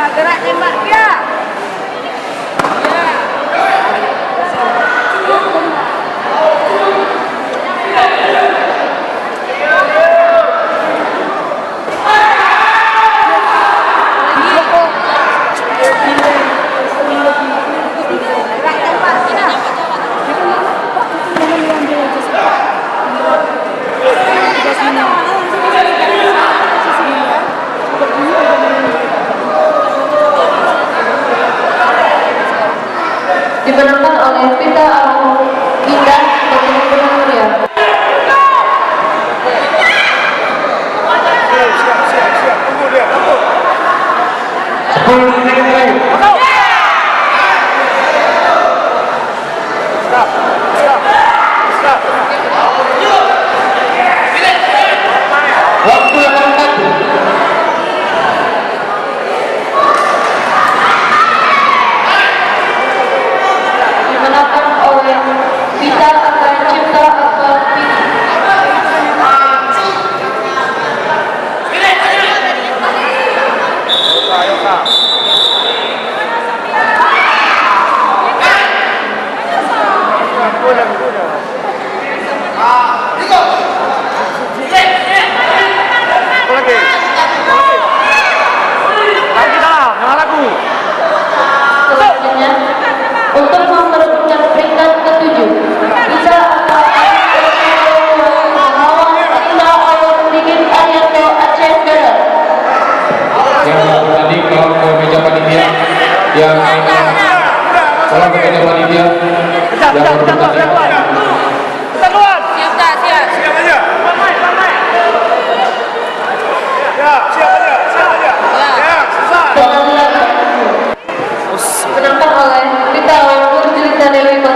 Gerak tembak dia. Dimenangkan oleh Vita Indah sebagai pemenang. Siap, tunggu dia, tunggu. 10 menit terakhir. Stop. Waktu yang keempat. Dimenangkan oleh Vita Cipta atau Vini. Ayo, Kak. Udah. Apa lagi? Lagi dalam, jangan lagu. Selanjutnya, untuk merebutkan peringkat ke-7, Vita melawan Vita Dikit Arianto Aceh Barat. Yang bertanding tolong ke meja panitia. Yang tolong ke meja panitia. Yang bertanding.